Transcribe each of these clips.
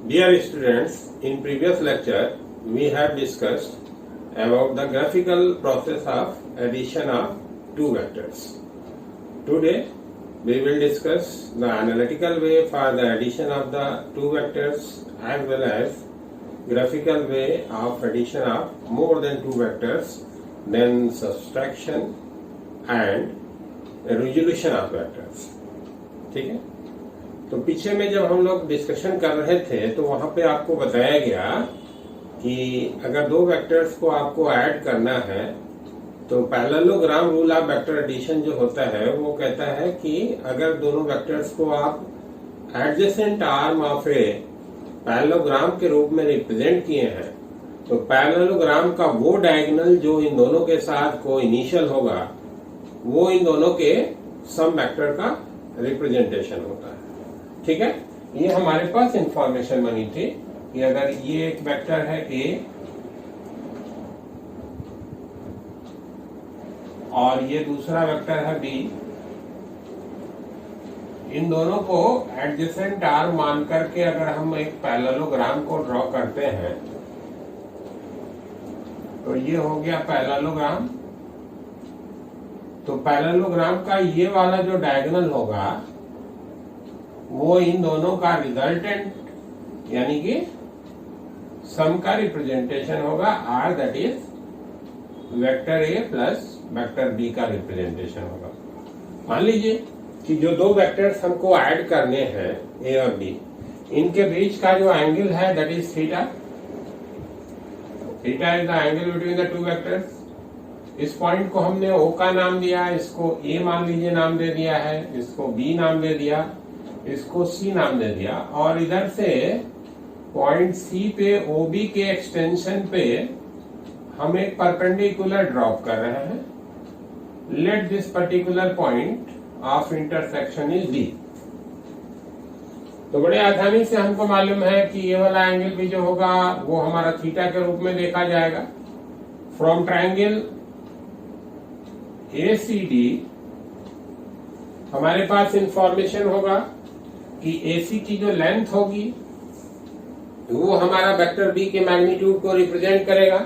Dear students, in previous lecture we have discussed about the graphical process of addition of two vectors. Today we will discuss the analytical way for the addition of the two vectors as well as graphical way of addition of more than two vectors, then subtraction and resolution of vectors. ठीक है, तो पीछे में जब हम लोग discussion कर रहे थे तो वहां पे आपको बताया गया कि अगर दो वेक्टर्स को आपको ऐड करना है तो parallelogram rule of vector addition जो होता है वो कहता है कि अगर दोनों वेक्टर्स को आप adjacent arm of a parallelogram के रूप में रिप्रेजेंट किए हैं तो पैरेललोग्राम का वो डायगोनल जो इन दोनों के साथ को इनिशियल होगा वो इन दोनों के सम वेक्टर का रिप्रेजेंटेशन होता है। ठीक है, ये हमारे पास इंफॉर्मेशन बनी थी कि अगर ये एक वेक्टर है ए और ये दूसरा वेक्टर है बी, इन दोनों को एडजेसेंट आर्म मान करके अगर हम एक पैरेललोग्राम को ड्रॉ करते हैं तो ये हो गया पैरेललोग्राम। तो पैरेललोग्राम का ये वाला जो डायगोनल होगा वो इन दोनों का रिजल्टेंट यानी कि सम का रिप्रेजेंटेशन होगा R, that is vector A plus vector B का रिप्रेजेंटेशन होगा। मान लीजिए कि जो दो वेक्टर्स हमको ऐड करने हैं ए और बी, इनके बीच का जो एंगल है that is theta. Theta is the angle between the two vectors. इस पॉइंट को हमने ओ का नाम दिया, इसको ए मान लीजिए नाम दे दिया है, इसको बी नाम दे दिया, इसको सी नाम दे दिया और इधर से पॉइंट सी पे ओबी के एक्सटेंशन पे हम एक परपेंडिकुलर ड्रॉप कर रहे हैं। Let this particular point of intersection is D. तो बड़े आसानी से हमको मालूम है कि ये वाला एंगल भी जो होगा वो हमारा थीटा के रूप में देखा जाएगा। फ्रॉम ट्रायंगल ACD हमारे पास इंफॉर्मेशन होगा कि AC की जो लेंथ होगी वो हमारा वेक्टर B के मैग्नीट्यूड को रिप्रेजेंट करेगा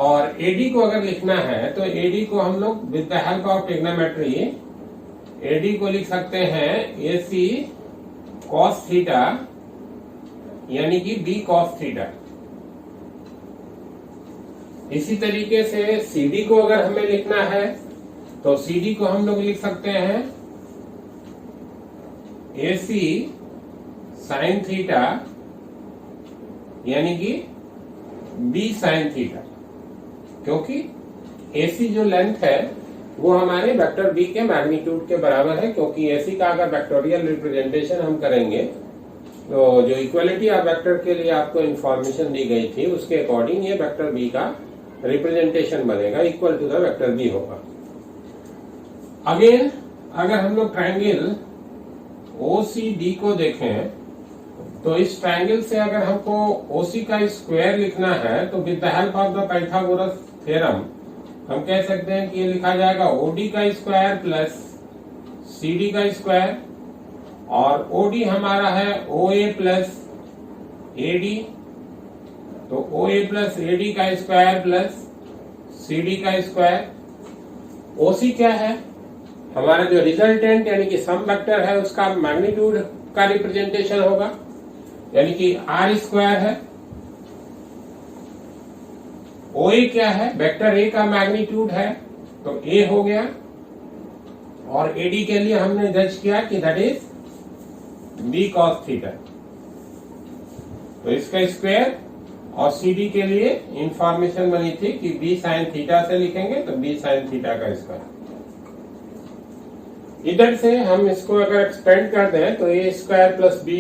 और AD को अगर लिखना है तो AD को हम लोग with the help of trigonometry AD को लिख सकते हैं AC cos थीटा यानी कि B cos थीटा। इसी तरीके से CD को अगर हमें लिखना है तो CD को हम लोग लिख सकते हैं AC sin थीटा यानी कि B sin थीटा, क्योंकि AC जो लेंथ है वो हमारे वेक्टर B के मैग्नीट्यूड के बराबर है। क्योंकि AC का अगर वेक्टोरियल रिप्रेजेंटेशन हम करेंगे तो जो इक्वलिटी ऑफ वेक्टर के लिए आपको इंफॉर्मेशन दी गई थी उसके अकॉर्डिंग ये वेक्टर B का रिप्रेजेंटेशन बनेगा, equal to the vector B होगा। अगेन अगर हम लोग ट्रायंगल OCD को देखें तो इस ट्रायंगल से अगर हमको OC का स्क्वायर लिखना है तो with the help of the Pythagoras theorem हम कह सकते हैं कि ये लिखा जाएगा OD का स्क्वायर प्लस CD का स्क्वायर और OD हमारा है OA प्लस AD, तो OA प्लस AD का स्क्वायर प्लस CD का स्क्वायर। OC क्या है? हमारा जो रिजल्टेंट यानी कि सम वेक्टर है उसका मैग्नीट्यूड का रिप्रेजेंटेशन होगा यानी कि R स्क्वायर है। OA क्या है? वेक्टर A का मैग्नीट्यूड है तो A हो गया और AD के लिए हमने जज किया कि that is B cos theta, तो इसका स्क्वायर। और CD के लिए इंफॉर्मेशन बनी थी कि B sin थीटा से लिखेंगे तो B sin थीटा का स्क्वायर। इधर से हम इसको अगर एक्सपेंड कर दें तो A square plus B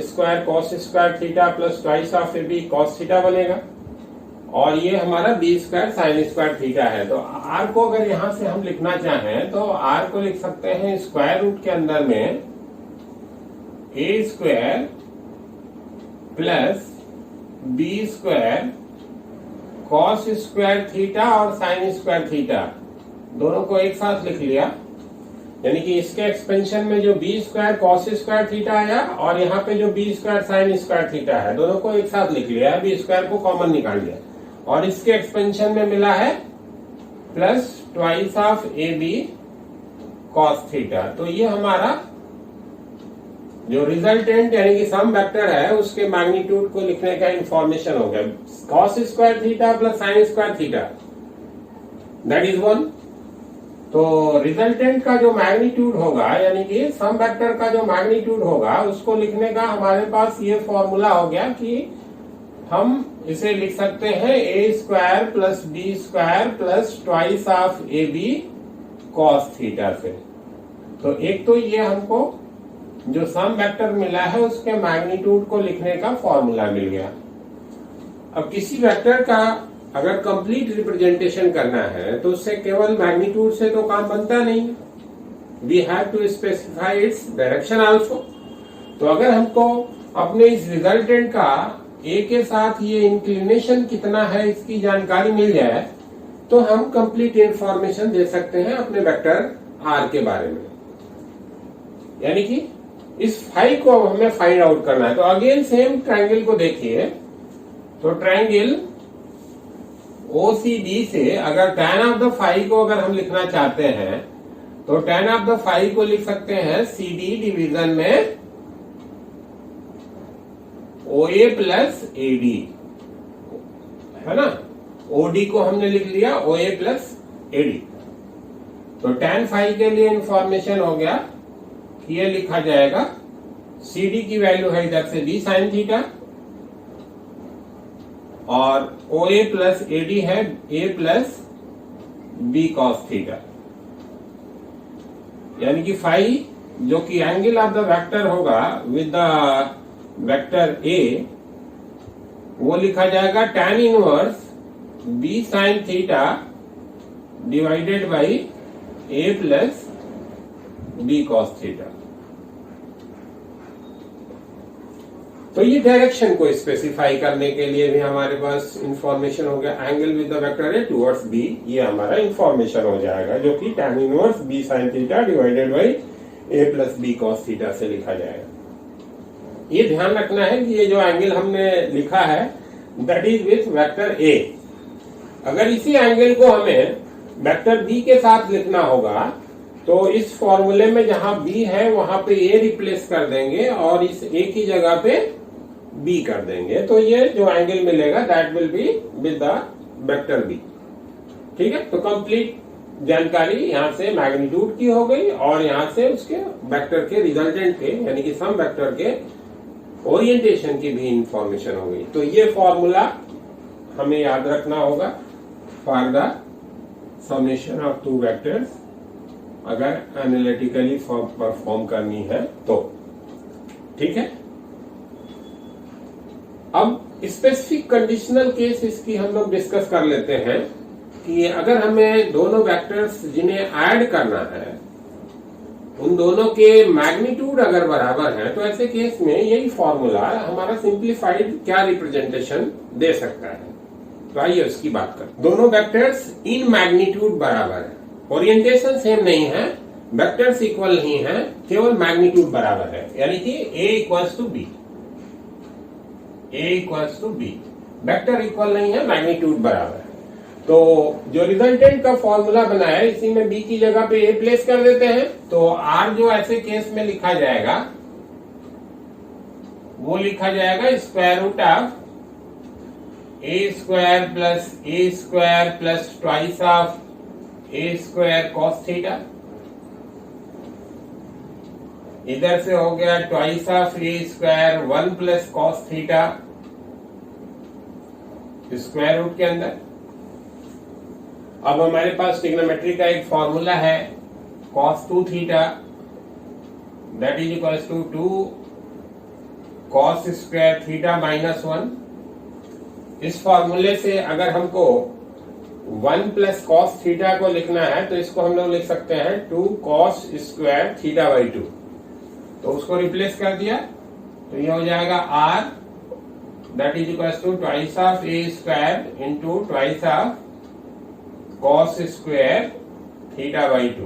square cos square theta plus twice of B cos theta बनेगा और ये हमारा B square sin square theta है। तो R को अगर यहां से हम लिखना चाहें तो R को लिख सकते हैं स्क्वायर रूट के अंदर में A square plus B square cos square theta और sin स्क्वायर थीटा दोनों को एक साथ लिख लिया। यानी कि इसके एक्सपेंशन में जो B square cos square theta आया और यहाँ पे जो B square sine square theta है, दोनों को एक साथ लिख लिया है, बी स्क्वायर को कॉमन निकाल लिया और इसके एक्सपेंशन में मिला है plus twice of A B cos theta. तो ये हमारा जो रिजल्टेंट यानी कि सम वेक्टर है उसके मैग्नीट्यूड को लिखने का इंफॉर्मेशन हो गया। Cos square theta plus sign square theta, that is 1। तो रिजल्टेंट का जो मैग्नीट्यूड होगा यानी कि सम वेक्टर का जो मैग्नीट्यूड होगा उसको लिखने का हमारे पास ये फॉर्मूला हो गया कि हम इसे लिख सकते हैं A square plus B square plus twice of A B cos theta से। तो एक तो ये हमको जो सम वेक्टर मिला है उसके मैग्नीट्यूड को लिखने का फॉर्मूला मिल गया। अब किसी वेक्टर का अगर कंप्लीट रिप्रेजेंटेशन करना है तो उससे केवल मैग्नीट्यूड से तो काम बनता नहीं, we have to specify its direction also. तो अगर हमको अपने इस रिजल्टेंट का ए के साथ ये इंक्लिनेशन कितना है इसकी जानकारी मिल जाए तो हम कंप्लीट इंफॉर्मेशन दे सकते हैं अपने वेक्टर आर के बारे में। यानी कि इस फाई को हमें फाइंड आउट करना है। तो अगेन सेम ट्रायंगल को देखिए, तो ट्रायंगल OCD से अगर tan ऑफ द फाई को अगर हम लिखना चाहते हैं तो tan ऑफ द फाई को लिख सकते हैं CD डिवीजन में OA प्लस AD, है ना। OD को हमने लिख लिया OA प्लस AD। तो tan फाई के लिए इंफॉर्मेशन हो गया कि ये लिखा जाएगा CD की वैल्यू है इधर से B साइन थीटा और OA प्लस AD है A plus B cos theta. यानी कि फाई जो कि एंगल ऑफ द वेक्टर होगा विद द वेक्टर A वो लिखा जाएगा tan inverse B sign theta divided by A plus B cos theta. तो ये डायरेक्शन को स्पेसिफाई करने के लिए भी हमारे पास इंफॉर्मेशन हो गया। Angle with the vector A towards B, ये हमारा इंफॉर्मेशन हो जाएगा जो कि tan inverse B sine theta divided by A plus B cos theta से लिखा जाएगा। ये ध्यान रखना है कि ये जो एंगल हमने लिखा है that is with vector A. अगर इसी एंगल को हमें वेक्टर बी के साथ लिखना होगा तो इस फॉर्मूले में जहां बी है वहां पे ए रिप्लेस कर देंगे और इस ए की जगह पे बी कर देंगे, तो ये जो एंगल मिलेगा that will be with the vector B. ठीक है, तो कंप्लीट जानकारी यहाँ से मैग्नीट्यूड की हो गई और यहाँ से उसके वेक्टर के रिजल्टेंट के यानी कि सम वेक्टर के ओरिएंटेशन की भी इंफॉर्मेशन हो गई। तो ये फॉर्मूला हमें याद रखना होगा for the summation of two vectors अगर एनालिटिकली परफॉर्म करनी है तो। ठीक है, अब स्पेसिफिक कंडीशनल केस इसकी हम लोग डिस्कस कर लेते हैं कि अगर हमें दोनों वेक्टर्स जिन्हें ऐड करना है उन दोनों के मैग्नीट्यूड अगर बराबर है तो ऐसे केस में यही फॉर्मूला हमारा सिंप्लीफाइड क्या रिप्रेजेंटेशन दे सकता है। तो आइए उसकी बात करें। दोनों वेक्टर्स इन मैग्नीट्यूड बराबर है, ओरिएंटेशन सेम नहीं है, वेक्टर्स इक्वल नहीं है, केवल मैग्नीट्यूड बराबर है। यानी कि A equals to B, A equals to B, vector equal नहीं है, मैग्नीट्यूड बराबर है। तो जो रिजल्टेंट का फॉर्मूला बनाया है इसी में B की जगह पे A प्लेस कर देते हैं। तो R जो ऐसे केस में लिखा जाएगा वो लिखा जाएगा square root of A square plus twice of A square cos theta. इधर से हो गया twice of A square 1 plus cos theta square root के अंदर। अब हमारे पास ट्रिग्नोमेट्री का एक फॉर्मूला है cos 2 theta that is equals to 2 cos square theta minus 1। इस फॉर्मूले से अगर हमको 1 प्लस कॉस थीटा को लिखना है तो इसको हम लोग लिख सकते हैं 2 cos स्क्वायर थीटा बाई 2। तो उसको रिप्लेस कर दिया तो ये हो जाएगा r that is equals to twice of A square into twice of cos square theta by 2।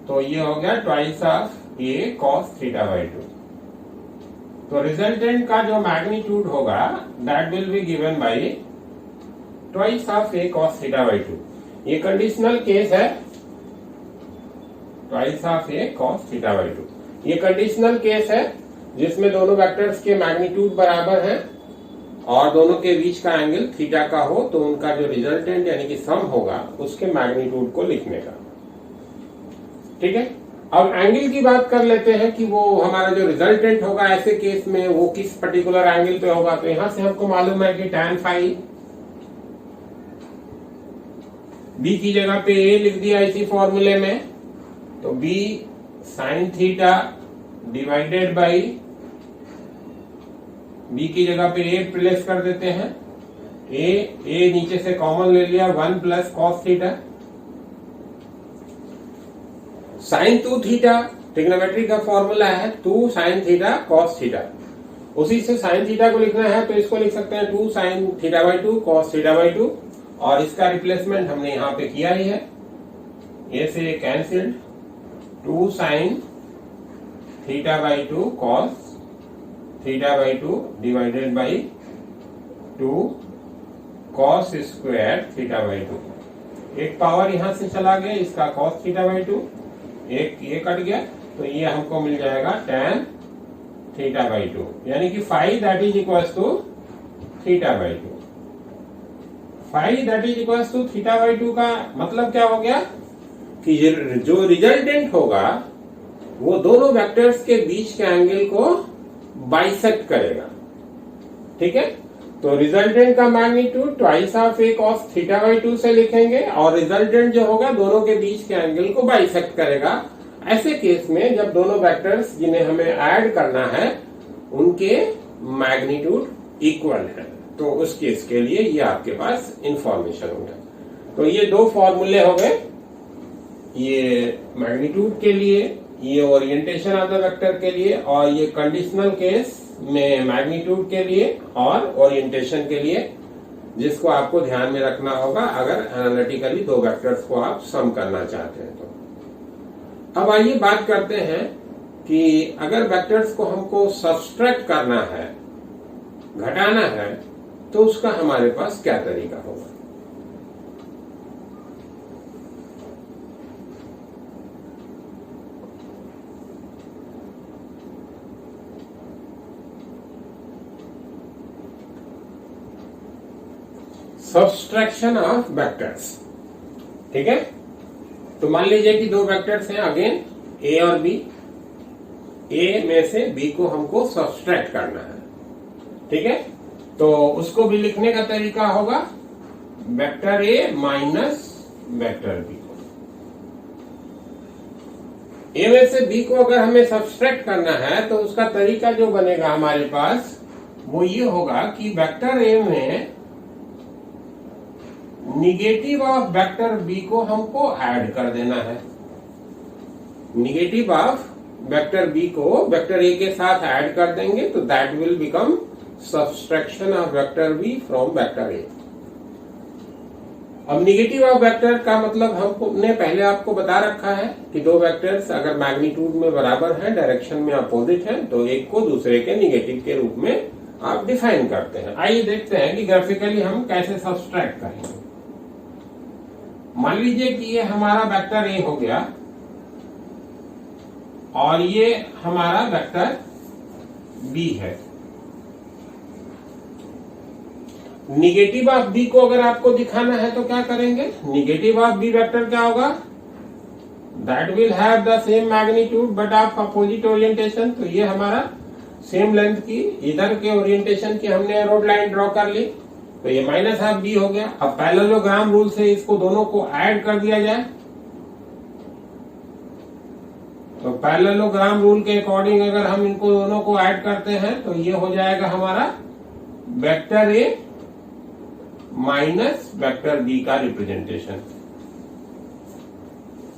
तो ये हो गया twice of A cos theta by 2। तो रिजल्टेंट का जो मैग्नीट्यूड होगा that will be given by twice of A cos theta by 2। ये conditional case है, twice of A cos theta by 2। ये कंडीशनल केस है जिसमें दोनों वेक्टर्स के मैग्नीट्यूड बराबर हैं और दोनों के बीच का एंगल थीटा का हो, तो उनका जो रिजल्टेंट यानी कि सम होगा उसके मैग्नीट्यूड को लिखने का। ठीक है, अब एंगल की बात कर लेते हैं कि वो हमारा जो रिजल्टेंट होगा ऐसे केस में वो किस पर्टिकुलर एंगल पे होगा। तो यहां से हमको मालूम है कि tan फाई, बी की जगह पे ए लिख दिया इसी फॉर्मूले में, तो b sign theta divided by, b की जगह पे a प्लेस कर देते हैं, a नीचे से कॉमन ले लिया 1 plus cos theta, sine 2 theta trigonometry का फॉर्मूला है 2 साइन थीटा कॉस थीटा। उसी से साइन थीटा को लिखना है तो इसको लिख सकते हैं 2 sine theta by 2 cos theta by 2, और इसका रिप्लेसमेंट हमने यहाँ पे किया ही है, ये से cancelled 2 sine theta by 2 cos theta by 2 divided by 2 cos square theta by 2। एक पावर यहां से चला गया, इसका कॉस थीटा बाई 2, एक ये कट गया, तो ये हमको मिल जाएगा tan थीटा बाई 2, यानी कि phi that is equals to theta by 2। Phi that is equals to theta by 2 का मतलब क्या हो गया कि जो रिजल्टेंट होगा वो दोनों वेक्टर्स के बीच के एंगल को बाइसेक्ट करेगा। ठीक है, तो रिजल्टेंट का magnitude twice of A cos theta by 2 से लिखेंगे और रिजल्टेंट जो होगा दोनों के बीच के एंगल को बाइसेक्ट करेगा। ऐसे केस में जब दोनों वेक्टर्स जिन्हें हमें ऐड करना है उनके मैग्नीट्यूड इक्वल है, तो उस केस के लिए ये आपके पास इंफॉर्मेशन हो गया। तो ये दो फॉर्मूले हो गए, ये मैग्नीट्यूड के लिए, ये ओरिएंटेशन ऑफ द वेक्टर के लिए, और ये कंडीशनल केस में मैग्नीट्यूड के लिए और ओरिएंटेशन के लिए, जिसको आपको ध्यान में रखना होगा अगर एनालिटिकली दो वेक्टर्स को आप सम करना चाहते हैं तो। अब आइए बात करते हैं कि अगर वेक्टर्स को हमको सब्सट्रैक्ट करना है, घटाना है, तो उसका हमारे पास क्या तरीका होगा। Subtraction of vectors. ठीक है, तो मान लीजिए कि दो वेक्टर्स हैं अगेन ए और बी, ए में से बी को हमको सब्सट्रैक्ट करना है। ठीक है, तो उसको भी लिखने का तरीका होगा vector A minus vector B. A में से बी को अगर हमें सब्सट्रैक्ट करना है तो उसका तरीका जो बनेगा हमारे पास वो ये होगा कि वेक्टर ए में निगेटिव ऑफ वेक्टर बी को हमको ऐड कर देना है। निगेटिव ऑफ वेक्टर बी को वेक्टर ए के साथ ऐड कर देंगे तो that will become subtraction of vector B from vector A. अब निगेटिव ऑफ वेक्टर का मतलब हमने पहले आपको बता रखा है कि दो वेक्टर्स अगर मैग्नीट्यूड में बराबर हैं, डायरेक्शन में अपोजिट हैं, तो एक को दूसरे के निगेटिव के रूप में आप डिफाइन करते हैं। आइए देखते हैं कि ग्राफिकली हम कैसे सब्सट्रैक्ट करेंगे। मान लीजिए कि ये हमारा वेक्टर ए हो गया और ये हमारा वेक्टर बी है। निगेटिव ऑफ बी को अगर आपको दिखाना है तो क्या करेंगे, निगेटिव ऑफ बी वेक्टर क्या होगा, that will have the same magnitude but of opposite orientation. तो ये हमारा सेम लेंथ की इधर के ओरिएंटेशन की हमने रोड लाइन ड्रॉ कर ली, तो ये माइनस हाफ बी हो गया। अब पैरेललोग्राम रूल से इसको दोनों को ऐड कर दिया जाए, तो पैरेललोग्राम रूल के अकॉर्डिंग अगर हम इनको दोनों को ऐड करते हैं तो ये हो जाएगा हमारा vector A minus vector B का रिप्रेजेंटेशन।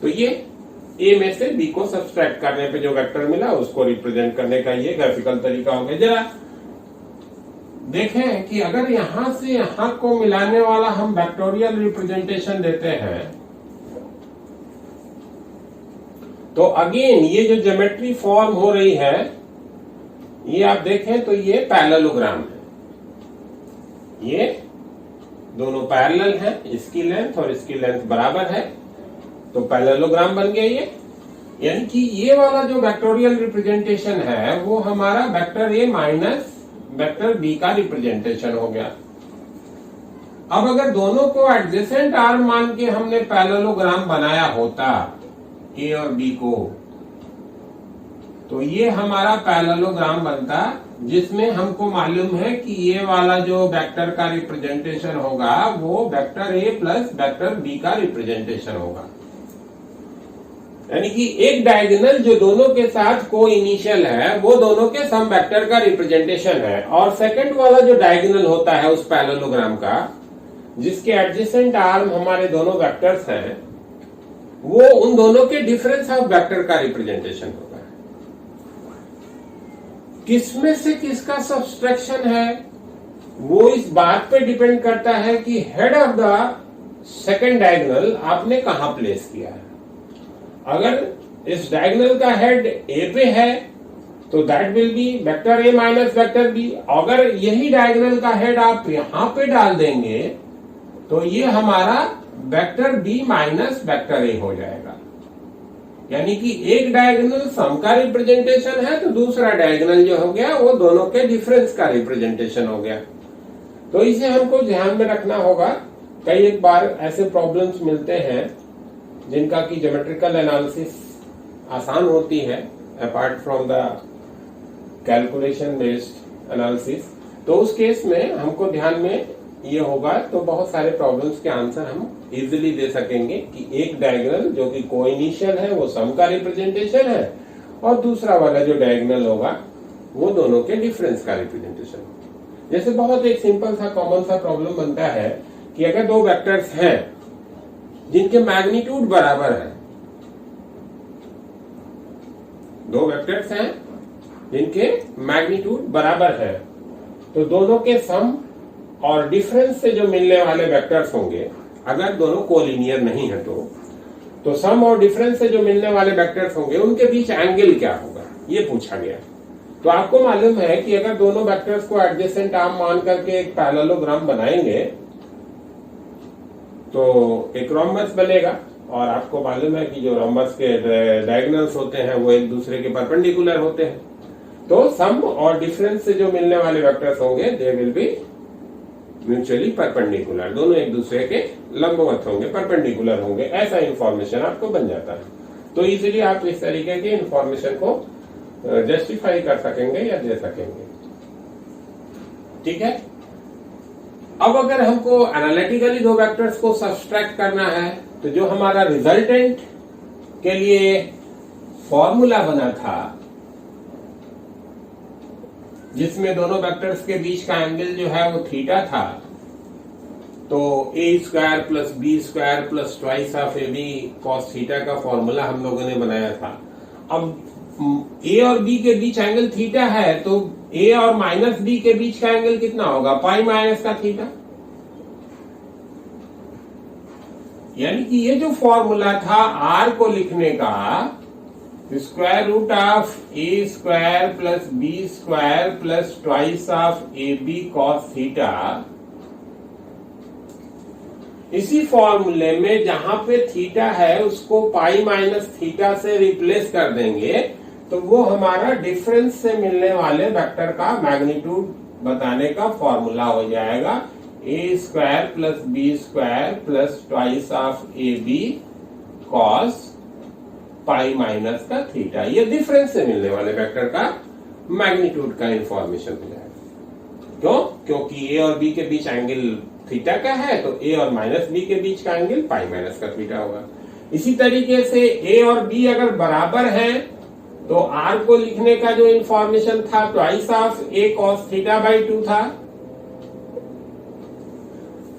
तो ये ए में से बी को सब्सट्रैक्ट करने पे जो वेक्टर मिला उसको रिप्रेजेंट करने का ये ग्राफिकल तरीका हो गया। जरा देखें कि अगर यहां से यहां को मिलाने वाला हम वेक्टोरियल रिप्रेजेंटेशन देते हैं तो अगेन ये जो ज्योमेट्री फॉर्म हो रही है, ये आप देखें तो ये पैरेललोग्राम है। ये दोनों पैरेलल हैं, इसकी लेंथ और इसकी लेंथ बराबर है, तो पैरेललोग्राम बन गया ये। यानी कि ये वाला जो वेक्टोरियल रिप्रेजेंटेशन है वो हमारा vector A minus vector B का रिप्रेजेंटेशन हो गया। अब अगर दोनों को एडजेसेंट आर्म मान के हमने पैरेललोग्राम बनाया होता ए और बी को, तो ये हमारा पैरेललोग्राम बनता, जिसमें हमको मालूम है कि ये वाला जो वेक्टर का रिप्रेजेंटेशन होगा वो vector A plus vector B का रिप्रेजेंटेशन होगा। यानी कि एक डायगोनल जो दोनों के साथ को इनिशियल है वो दोनों के सम वेक्टर का रिप्रेजेंटेशन है, और सेकंड वाला जो डायगोनल होता है उस पैरेललोग्राम का, जिसके एडजेसेंट आर्म हमारे दोनों वेक्टर्स हैं, वो उन दोनों के डिफरेंस ऑफ वेक्टर का रिप्रेजेंटेशन होगा। किसमें से किसका सब्सट्रैक्शन है वो इस बात पे डिपेंड करता है कि head of the second diagonal आपने कहां प्लेस किया है। अगर इस डायगोनल का हेड ए पे है तो that will be vector A minus vector B. अगर यही डायगोनल का हेड आप यहां पे डाल देंगे तो ये हमारा vector B minus vector A हो जाएगा। यानी कि एक डायगोनल सम का रिप्रेजेंटेशन है तो दूसरा डायगोनल जो हो गया वो दोनों के डिफरेंस का रिप्रेजेंटेशन हो गया। तो इसे हमको ध्यान में रखना होगा। कई एक बार ऐसे प्रॉब्लम्स मिलते हैं जिनका की ज्योमेट्रिकल एनालिसिस आसान होती है apart from the calculation based analysis. तो उस केस में हमको ध्यान में ये होगा तो बहुत सारे प्रॉब्लम्स के आंसर हम इजीली दे सकेंगे कि एक डायगोनल जो कि कोइनिशियल है वो सम का रिप्रेजेंटेशन है, और दूसरा वाला जो डायगोनल होगा वो दोनों के डिफरेंस का रिप्रेजेंटेशन। जैसे बहुत एक सिंपल सा कॉमन सा प्रॉब्लम बनता है कि अगर दो वेक्टर्स हैं जिनके मैग्नीट्यूड बराबर है, दो वेक्टर्स हैं जिनके मैग्नीट्यूड बराबर है, तो दोनों के सम और डिफरेंस से जो मिलने वाले वेक्टर्स होंगे, अगर दोनों कोलिनियर नहीं है तो सम और डिफरेंस से जो मिलने वाले वेक्टर्स होंगे उनके बीच एंगल क्या होगा, ये पूछा गया। तो आपको मालूम है कि अगर दोनों वेक्टर्स को एडजेसेंट आर्म मान करके एक पैरेललोग्राम बनाएंगे तो एक रोम्बस बनेगा, और आपको मालूम है कि जो रोम्बस के डायगोनल्स होते हैं वो एक दूसरे के परपेंडिकुलर होते हैं। तो सम और डिफरेंस से जो मिलने वाले वेक्टर्स होंगे they will be mutually perpendicular, दोनों एक दूसरे के लंबवत होंगे, परपेंडिकुलर होंगे, ऐसा इंफॉर्मेशन आपको बन जाता है। तो इजीली आप इस तरीके के इंफॉर्मेशन को जस्टिफाई कर सकेंगे या दे सकेंगे। ठीक है। अब अगर हमको एनालिटिकली दो वेक्टर्स को सब्सट्रैक्ट करना है तो जो हमारा रिजल्टेंट के लिए फॉर्मूला बना था जिसमें दोनों वेक्टर्स के बीच का एंगल जो है वो थीटा था, तो A square plus B square plus twice of A B cos theta का फॉर्मूला हम लोगों ने बनाया था। अब ए और बी के बीच एंगल थीटा है तो ए और माइनस बी के बीच का एंगल कितना होगा, पाई माइनस का थीटा। यानी कि ये जो फॉर्मूला था आर को लिखने का, square root of A square plus B square plus twice of A B cos theta, इसी फॉर्मूले में जहां पे थीटा है उसको पाई माइनस थीटा से रिप्लेस कर देंगे तो वो हमारा डिफरेंस से मिलने वाले वेक्टर का मैग्नीट्यूड बताने का फॉर्मूला हो जाएगा। A square plus B square plus twice of A B cos pi minus का थीटा, ये डिफरेंस से मिलने वाले वेक्टर का मैग्नीट्यूड का इंफॉर्मेशन हो जाएगा। क्यों? क्योंकि ए और बी के बीच एंगल थीटा का है तो ए और माइनस बी के बीच का एंगल पाई माइनस का थीटा होगा। इसी तरीके से ए और बी अगर बराबर हैं तो आर को लिखने का जो इंफॉर्मेशन था twice of A cos theta by 2 था।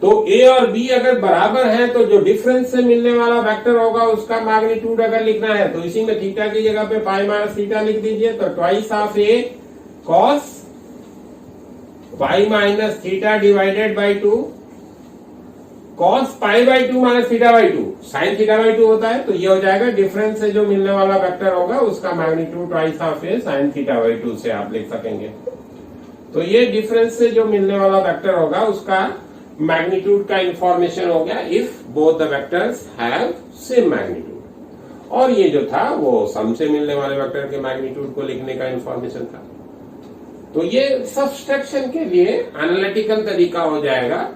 तो ए और बी अगर बराबर हैं तो जो डिफरेंस से मिलने वाला वेक्टर होगा उसका मैग्नीट्यूड अगर लिखना है तो इसी में थीटा की जगह पे पाई माइनस थीटा लिख दीजिए, तो twice of A cos pi minus theta divided by 2 cos pi by 2 minus theta by 2 sine theta by 2 होता है, तो ये हो जाएगा डिफरेंस से जो मिलने वाला वेक्टर होगा उसका magnitude twice of A sine theta by 2 से आप लिख सकेंगे। तो ये डिफरेंस से जो मिलने वाला वेक्टर होगा उसका मैग्नीट्यूड का इंफॉर्मेशन हो गया if both the vectors have same magnitude. और ये जो था वो सम से मिलने वाले वेक्टर के मैग्नीट्यूड को लिखने का इंफॉर्मेशन था। तो ये सब्सट्रैक्शन के लिए एनालिटिकल तरीका हो जाएगा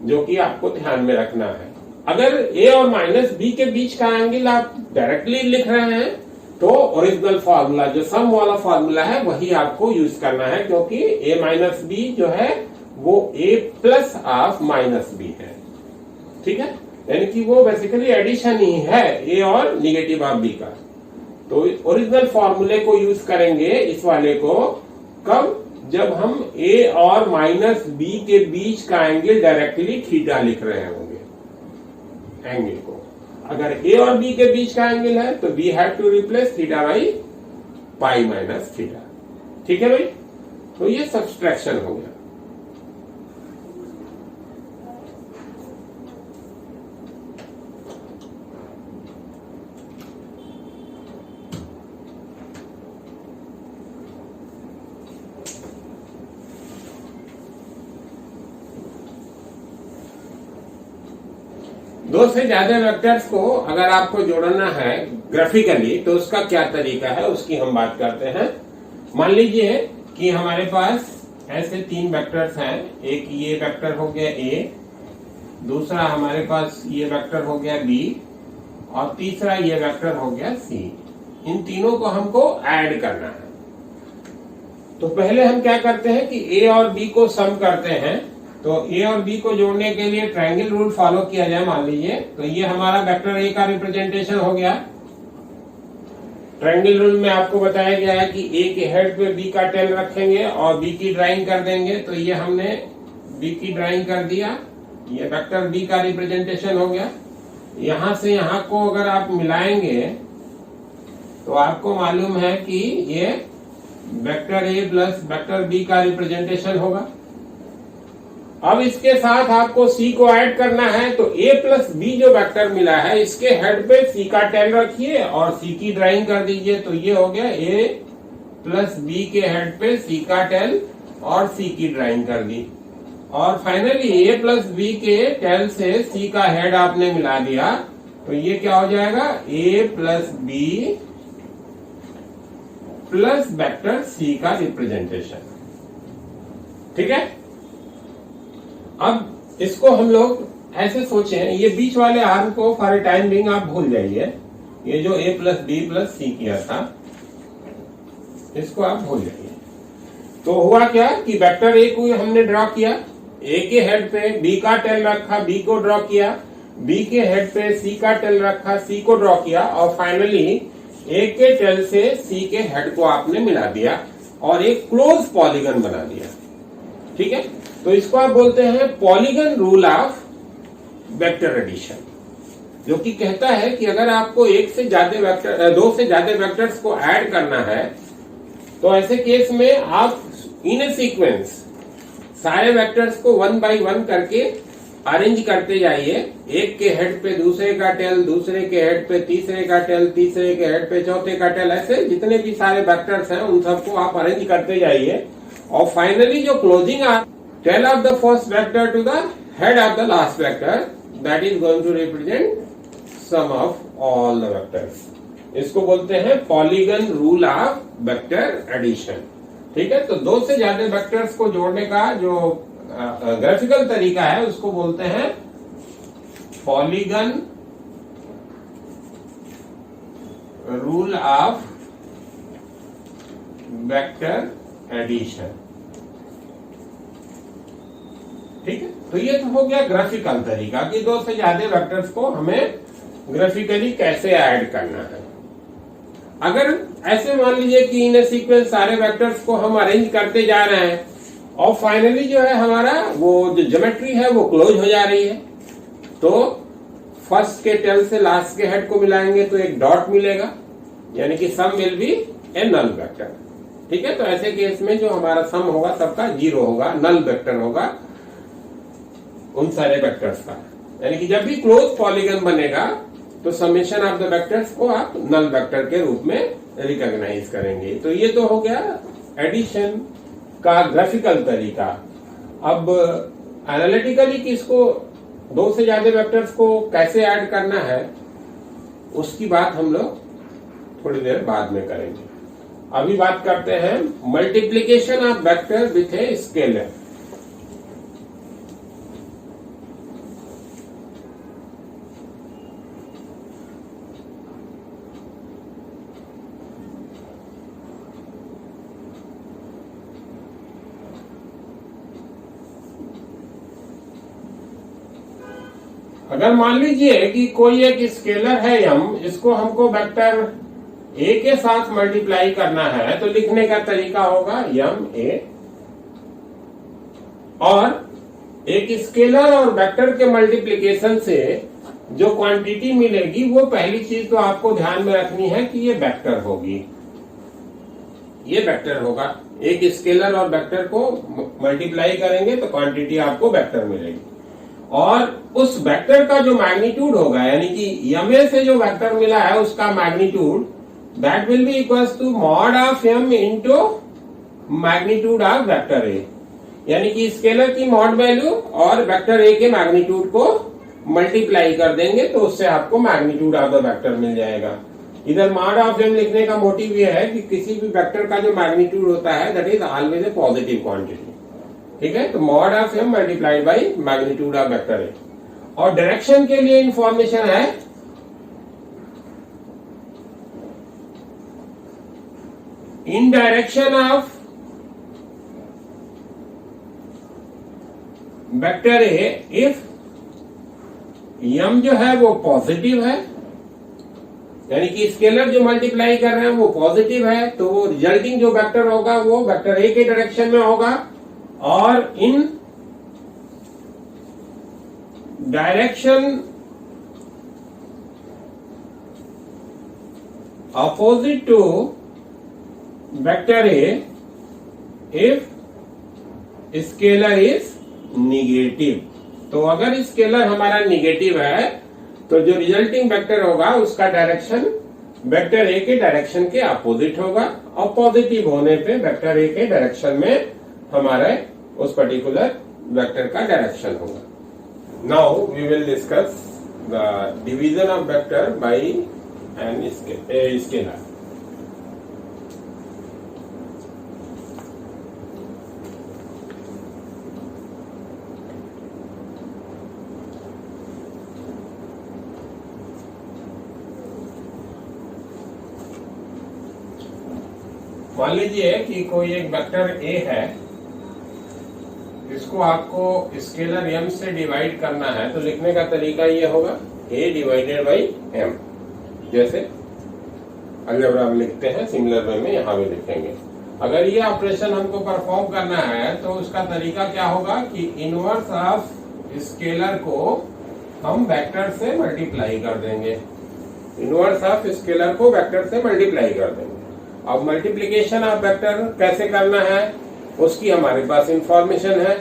जो कि आपको ध्यान में रखना है। अगर a और माइनस b के बीच का एंगल आप डायरेक्टली लिख रहे हैं तो ओरिजिनल फार्मूला जो सम वाला फार्मूला है वही आपको यूज करना है, क्योंकि a माइनस बी जो है वो a plus of minus B है। ठीक है, यानी कि वो बेसिकली एडिशन ही है a और निगेटिव ऑफ b का। तो ओरिजिनल फार्मूले को यूज करेंगे इस वाले को कब, जब हम a और माइनस b के बीच का एंगल डायरेक्टली थीटा लिख रहे होंगे एंगल को। अगर a और b के बीच का एंगल है तो we have to replace theta by pi minus theta. ठीक है भाई, तो ये सब्सट्रैक्शन हो गया। दो से ज्यादा वेक्टर्स को अगर आपको जोड़ना है ग्राफिकली तो उसका क्या तरीका है उसकी हम बात करते हैं। मान लीजिए कि हमारे पास ऐसे तीन वेक्टर्स हैं, एक ये वेक्टर हो गया a, दूसरा हमारे पास ये वेक्टर हो गया b और तीसरा ये वेक्टर हो गया c। इन तीनों को हमको ऐड करना है। तो पहले हम क्या करते हैं कि a और b को सम करते हैं। तो a और b को जोड़ने के लिए ट्रायंगल रूल फॉलो किया जाए। मान लीजिए तो ये हमारा वेक्टर a का रिप्रेजेंटेशन हो गया। ट्रायंगल रूल में आपको बताया गया है कि a के हेड पे b का टेल रखेंगे और b की ड्राइंग कर देंगे। तो ये हमने b की ड्राइंग कर दिया, ये वेक्टर b का रिप्रेजेंटेशन हो गया। यहां से यहां को अगर आप मिलाएंगे तो आपको मालूम है कि ये vector a plus vector b का रिप्रेजेंटेशन होगा। अब इसके साथ आपको c को ऐड करना है, तो a प्लस b जो वेक्टर मिला है इसके हेड पे c का टेल रखिए और c की ड्राइंग कर दीजिए। तो ये हो गया a प्लस b के हेड पे c का टेल और c की ड्राइंग कर दी। और फाइनली a प्लस b के टेल से c का हेड आपने मिला दिया। तो ये क्या हो जाएगा, a plus b plus vector c का रिप्रेजेंटेशन। ठीक है, अब इसको हम लोग ऐसे सोचे, ये बीच वाले आर्म को फॉर टाइम बिंग आप भूल जाइए। ये जो a प्लस बी प्लस सी किया था इसको आप भूल जाइए। तो हुआ क्या कि वेक्टर a को हमने ड्रॉ किया, a के हेड पे b का टेल रखा, b को ड्रॉ किया, b के हेड पे c का टेल रखा, c को ड्रॉ किया और फाइनली a के टेल से c के हेड को आपने मिला दिया और एक क्लोज पॉलीगन बना दिया। ठीक है, तो इसको आप बोलते हैं polygon rule of vector addition, जो कि कहता है कि अगर आपको एक से ज्यादा वेक्टर, दो से ज्यादा वेक्टर्स को ऐड करना है तो ऐसे केस में आप इन ए सीक्वेंस सारे वेक्टर्स को वन बाय वन करके अरेंज करते जाइए। एक के हेड पे दूसरे का टेल, दूसरे के हेड पे तीसरे का टेल, तीसरे के हेड पे चौथे का टेल, ऐसे जितने भी सारे वेक्टर्स हैं उन सबको आप अरेंज करते जाइए और फाइनली जो क्लोजिंग आप tail of the first vector to the head of the last vector, that is going to represent sum of all the vectors. इसको बोलते हैं polygon rule of vector addition. ठीक है, तो दो से ज्यादा वेक्टर्स को जोड़ने का जो ग्राफिकल तरीका है उसको बोलते हैं polygon rule of vector addition. ठीक है, तो ये तो हो गया ग्राफिकल तरीका कि दो से ज्यादा वेक्टर्स को हमें ग्राफिकली कैसे ऐड करना है। अगर ऐसे मान लीजिए कि इन सीक्वेंस सारे वेक्टर्स को हम अरेंज करते जा रहे हैं और फाइनली जो है हमारा वो जो ज्योमेट्री है वो क्लोज हो जा रही है, तो फर्स्ट के टेल से लास्ट के हेड को मिलाएंगे तो एक डॉट मिलेगा, यानी कि sum will be a null vector. ठीक है, तो ऐसे केस में जो हमारा सम होगा सबका जीरो होगा, नल वेक्टर होगा। उन सारे वेक्टर्स का। यानी कि जब भी क्लोज पॉलीगन बनेगा तो समेशन ऑफ द वेक्टर्स को आप नल वेक्टर के रूप में रिकॉग्नाइज करेंगे। तो ये तो हो गया एडिशन का ग्राफिकल तरीका। अब एनालिटिकली किसको दो से ज्यादा वेक्टर्स को कैसे ऐड करना है उसकी बात हम लोग थोड़ी देर बाद में करेंगे। अभी बात करते हैं multiplication of vector with a scalar. अगर मान लीजिए कि कोई एक स्केलर है m, इसको हमको वेक्टर a के साथ मल्टीप्लाई करना है तो लिखने का तरीका होगा m a, और एक स्केलर और वेक्टर के मल्टीप्लिकेशन से जो क्वांटिटी मिलेगी वो पहली चीज तो आपको ध्यान में रखनी है कि ये वेक्टर होगी, ये वेक्टर होगा। एक स्केलर और वेक्टर को मल्टीप्लाई करेंगे तो क्वांटिटी आपको वेक्टर मिलेगी, और उस वेक्टर का जो मैग्नीट्यूड होगा यानी कि m से जो वेक्टर मिला है उसका magnitude that will be equals to mod of m into magnitude of vector a। यानी कि स्केलर की मॉड वैल्यू और वेक्टर a के मैग्नीट्यूड को मल्टीप्लाई कर देंगे तो उससे आपको मैग्नीट्यूड ऑफ द वेक्टर मिल जाएगा। इधर मॉड ऑफ m लिखने का मोटिव यह है कि किसी भी वेक्टर का जो मैग्नीट्यूड होता है that is always a positive quantity. ठीक है, तो mod of m multiplied by magnitude of vector है। और डायरेक्शन के लिए इंफॉर्मेशन है इन direction of vector a if m जो है वो पॉजिटिव है, यानी कि स्केलर जो मल्टीप्लाई कर रहे हैं वो पॉजिटिव है, तो वो रिजल्टिंग जो वेक्टर होगा वो वेक्टर ए के डायरेक्शन में होगा। और in direction opposite to vector a if scalar is negative. तो अगर स्केलर हमारा निगेटिव है तो जो रिजल्टिंग वेक्टर होगा उसका डायरेक्शन वेक्टर ए के डायरेक्शन के अपोजिट होगा, और पॉजिटिव होने पे वेक्टर ए के डायरेक्शन में हमारे उस पर्टिकुलर वेक्टर का डायरेक्शन होगा। Now we will discuss the division of vector by an scalar. मान लीजिए कि कोई एक वेक्टर a है, इसको आपको स्केलर m से डिवाइड करना है तो लिखने का तरीका ये होगा a डिवाइडेड बाई m। जैसे अलजेब्रा में लिखते हैं सिमिलर वे में यहां भी लिखेंगे। अगर ये ऑपरेशन हमको परफॉर्म करना है तो उसका तरीका क्या होगा कि इनवर्स ऑफ स्केलर को हम वेक्टर से मल्टीप्लाई कर देंगे, इनवर्स ऑफ स्केलर को वेक्टर से मल्टीप्लाई कर देंगे। अब मल्टीप्लिकेशन ऑफ वेक्टर कैसे करना है उसकी हमारे पास इंफॉर्मेशन है,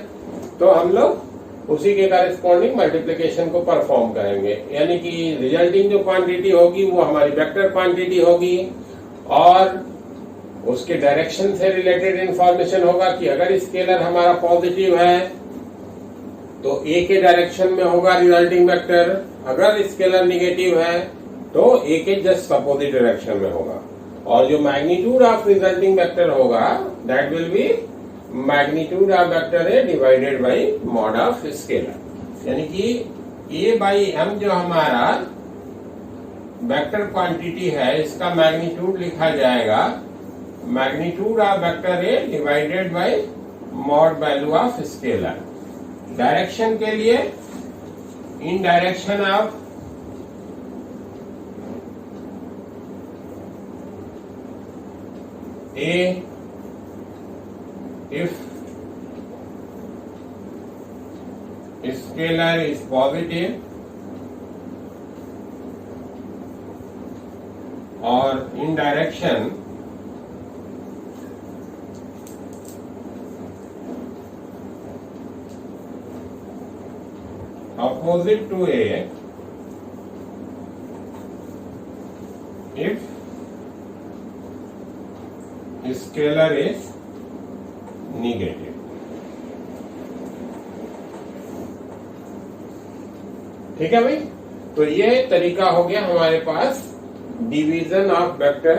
तो हम लोग उसी के कॉरेस्पॉन्डिंग मल्टीप्लिकेशन को परफॉर्म करेंगे। यानी कि रिजल्टिंग जो क्वांटिटी होगी वो हमारी वेक्टर क्वांटिटी होगी, और उसके डायरेक्शन से रिलेटेड इंफॉर्मेशन होगा कि अगर स्केलर हमारा पॉजिटिव है तो a के डायरेक्शन में होगा रिजल्टिंग वेक्टर, अगर स्केलर निगेटिव है तो a के जस्ट अपोजिट डायरेक्शन में होगा, और जो मैग्नीट्यूड ऑफ रिजल्टिंग वेक्टर होगा that will B magnitude of vector A divided by mod of scalar. यानी कि a बाई m जो हमारा वेक्टर क्वांटिटी है इसका मैग्नीट्यूड लिखा जाएगा magnitude of vector A divided by mod value of scalar. Direction के लिए इन direction of A if scalar is positive or in direction opposite to A if scalar is negative. ठीक है भाई, तो ये तरीका हो गया हमारे पास division of vector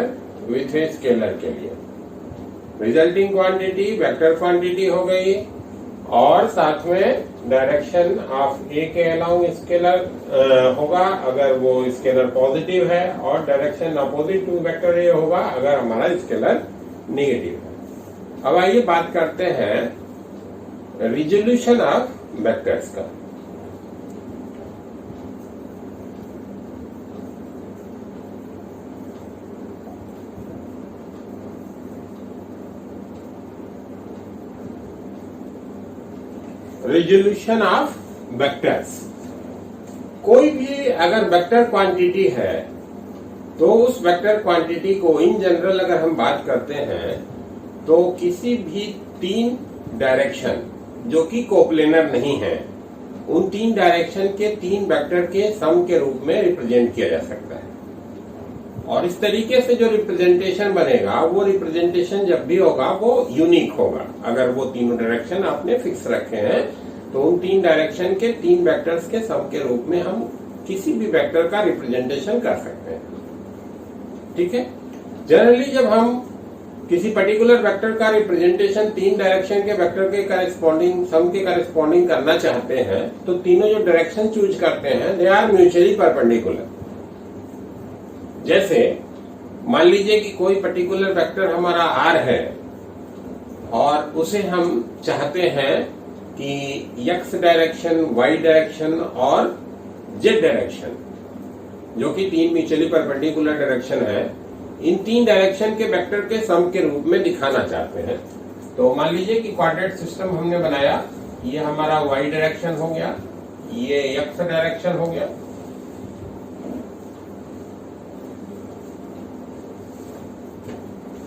with a scalar के लिए। रिजल्टिंग क्वांटिटी वेक्टर क्वांटिटी हो गई और साथ में डायरेक्शन ऑफ ए के अलाउंग स्केलर होगा अगर वो स्केलर पॉजिटिव है, और direction opposite to vector a होगा अगर हमारा स्केलर नेगेटिव है। अब आइए बात करते हैं रिजोल्यूशन ऑफ वेक्टर्स का। रिजोल्यूशन ऑफ वेक्टर्स, कोई भी अगर वेक्टर क्वांटिटी है तो उस वेक्टर क्वांटिटी को इन जनरल अगर हम बात करते हैं तो किसी भी तीन डायरेक्शन जो कि कोप्लेनर नहीं है, उन तीन डायरेक्शन के तीन वेक्टर के सम के रूप में रिप्रेजेंट किया जा सकता है। और इस तरीके से जो रिप्रेजेंटेशन बनेगा वो रिप्रेजेंटेशन जब भी होगा वो यूनिक होगा। अगर वो तीनों डायरेक्शन आपने फिक्स रखे हैं तो उन तीन डायरेक्शन के तीन वेक्टर्स के सम के रूप में हम किसी भी वेक्टर का रिप्रेजेंटेशन कर सकते हैं। ठीक है, जनरली जब हम किसी पर्टिकुलर वेक्टर का रिप्रेजेंटेशन तीन डायरेक्शन के वेक्टर के करेस्पॉन्डिंग सम के करेस्पॉन्डिंग करना चाहते हैं तो तीनों जो डायरेक्शन चूज करते हैं दे आर म्यूचुअली परपेंडिकुलर। जैसे मान लीजिए कि कोई पर्टिकुलर वेक्टर हमारा आर है और उसे हम चाहते हैं कि एक्स डायरेक्शन, वाई डायरेक्शन और जेड डायरेक्शन, जो कि तीन म्यूचुअली परपेंडिकुलर डायरेक्शन है, इन तीन डायरेक्शन के वेक्टर के सम के रूप में दिखाना चाहते हैं। तो मान लीजिए कि क्वाड्रेट सिस्टम हमने बनाया, ये हमारा वाई डायरेक्शन हो गया, ये एक्स डायरेक्शन हो गया,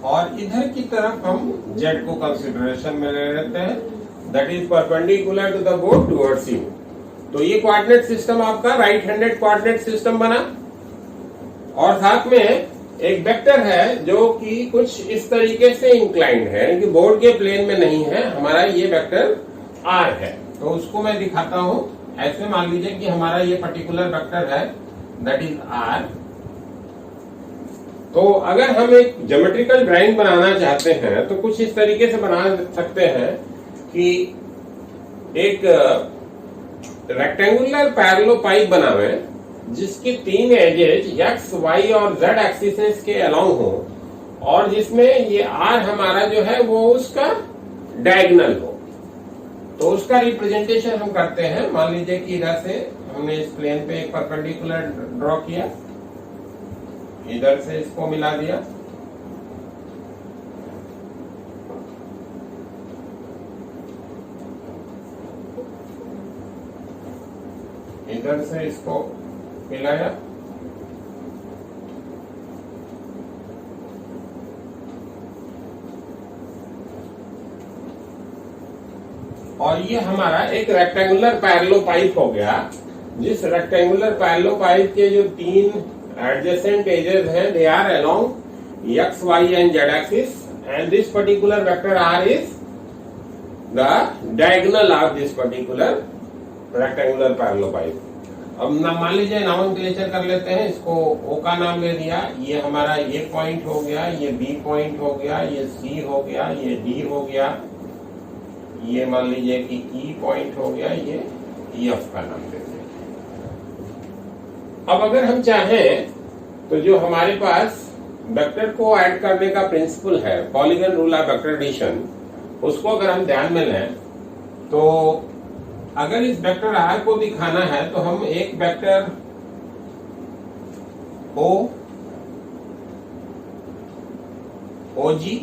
और इधर की तरफ हम जेड को कंसिडरेशन में ले लेते हैं, that is perpendicular to the board towards you. तो ये कोऑर्डिनेट सिस्टम आपका राइट हैंडेड कोऑर्डिनेट सिस्टम बना, और साथ में एक वेक्टर है जो कि कुछ इस तरीके से इंक्लाइंड है कि बोर्ड के प्लेन में नहीं है, हमारा ये वेक्टर आर है। तो उसको मैं दिखाता हूं ऐसे। मान लीजिए कि हमारा ये पर्टिकुलर वेक्टर है दैट इज आर। तो अगर हम एक ज्योमेट्रिकल ड्राइंग बनाना चाहते हैं तो कुछ इस तरीके से बना सकते हैं कि एक रेक्टेंगुलर पैरेललोपाइप बनावे जिसकी तीन एजेज एक्स, वाई और जेड एक्सिस के अलाउंग हो, और जिसमें ये आर हमारा जो है वो उसका डायगोनल हो। तो उसका रिप्रेजेंटेशन हम करते हैं। मान लीजिए कि इधर से हमने इस प्लेन पे एक परपेंडिकुलर ड्रॉ किया, इधर से इसको मिला दिया, इधर से इसको मिलाया, और ये हमारा एक रेक्टेंगुलर पैरेललोपाइप हो गया। जिस रेक्टेंगुलर पैरेललोपाइप के जो तीन एडजेसेंट एजेस हैं they are along X, Y and Z axis, and this particular vector R is the diagonal of this particular rectangular parallelepiped. अब मान लीजिए नॉमेनक्लेचर कर लेते हैं, इसको ओ का नाम ले दिया, ये हमारा ए पॉइंट हो गया, ये बी पॉइंट हो गया, ये सी हो गया, ये डी हो गया, ये मान लीजिए कि ई पॉइंट हो गया, ये एफ का नाम ले दिया। अब अगर हम चाहें तो जो हमारे पास वेक्टर को ऐड करने का प्रिंसिपल है, polygon rule of vector addition, उसको अगर हम ध्यान में लें तो अगर इस वेक्टर आर को दिखाना है तो हम एक vector OG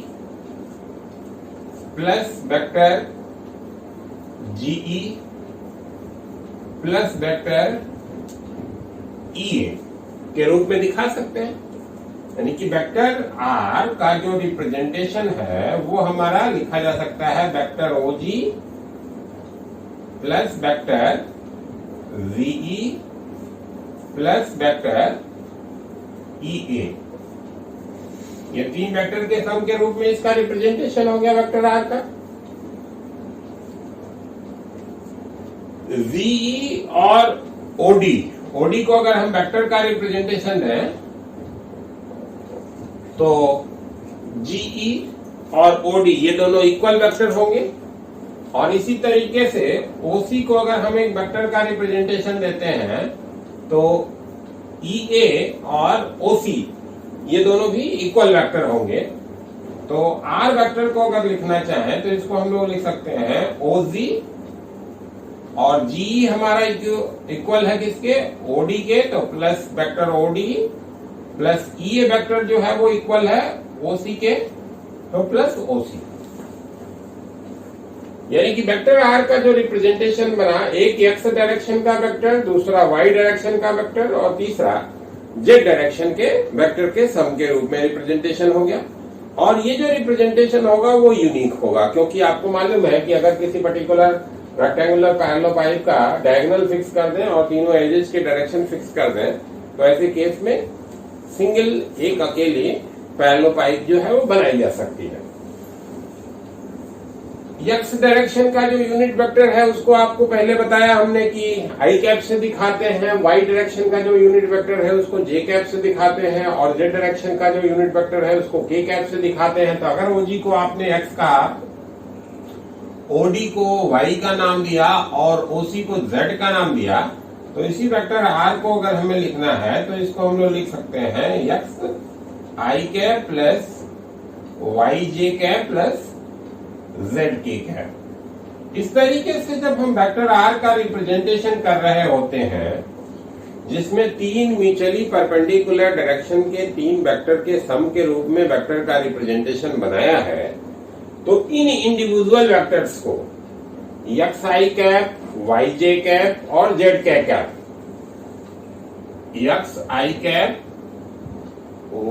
plus vector GE plus vector EA के रूप में दिखा सकते हैं। यानी कि वेक्टर आर का जो रिप्रेजेंटेशन है वो हमारा लिखा जा सकता है vector OG plus vector VE plus vector EA। ये तीन वेक्टर के सम के रूप में इसका रिप्रेजेंटेशन हो गया वेक्टर आर का। VE और OD को अगर हम वेक्टर का रिप्रेजेंटेशन दें तो GE और OD ये दोनों इक्वल वेक्टर होंगे, और इसी तरीके से OC को अगर हम एक वेक्टर का रिप्रेजेंटेशन देते हैं तो EA और OC ये दोनों भी इक्वल वेक्टर होंगे। तो R वेक्टर को अगर लिखना चाहें तो इसको हम लोग लिख सकते हैं OG, और GE हमारा इक्वल है किसके, OD के, तो plus vector OD plus EA vector जो है वो इक्वल है OC के, तो प्लस OC। यानी कि वेक्टर R का जो रिप्रेजेंटेशन बना, एक x डायरेक्शन का वेक्टर, दूसरा y डायरेक्शन का वेक्टर, और तीसरा z डायरेक्शन के वेक्टर के सम के रूप में रिप्रेजेंटेशन हो गया। और ये जो रिप्रेजेंटेशन होगा वो यूनिक होगा, क्योंकि आपको मालूम है कि अगर किसी पर्टिकुलर रेक्टेंगुलर पैरेललोपाइप का डायगोनल फिक्स कर दें और तीनों एजेस के डायरेक्शन फिक्स कर दें तो ऐसे केस में सिंगल एक अकेली पैरेललोपाइप जो है वो बनाई जा सकती है। x डायरेक्शन का जो यूनिट वेक्टर है उसको आपको पहले बताया हमने कि i कैप से दिखाते हैं, y डायरेक्शन का जो यूनिट वेक्टर है उसको j कैप से दिखाते हैं, और z डायरेक्शन का जो यूनिट वेक्टर है उसको k कैप से दिखाते हैं। तो अगर OG को आपने x का, OD को y का नाम दिया और OC को z का नाम दिया, तो इसी वेक्टर r को अगर हमें लिखना है तो इसको हम लोग लिख सकते हैं x i cap plus y j cap plus ZK है। इस तरीके से जब हम वेक्टर R का रिप्रेजेंटेशन कर रहे होते हैं जिसमें तीन म्यूचुअली परपेंडिकुलर डायरेक्शन के तीन वेक्टर के सम के रूप में वेक्टर का रिप्रेजेंटेशन बनाया है, तो इन इंडिविजुअल वेक्टर्स को xi कैप, yj कैप और zk cap, xi cap,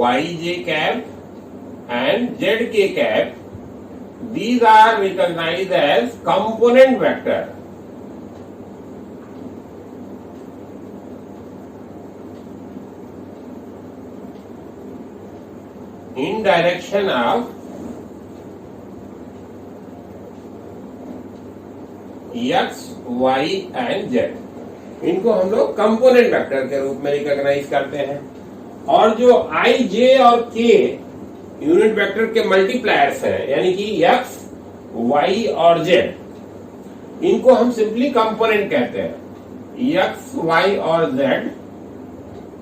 yj cap and zk cap, these are recognized as component vector. In direction of x, y and z, इनको हम लोग कंपोनेंट वेक्टर के रूप में रिकॉग्नाइज करते हैं। और जो i, j और k यूनिट वेक्टर के मल्टीप्लायर्स हैं, यानी कि x, y और z, इनको हम सिंपली कंपोनेंट कहते हैं। x, y और z,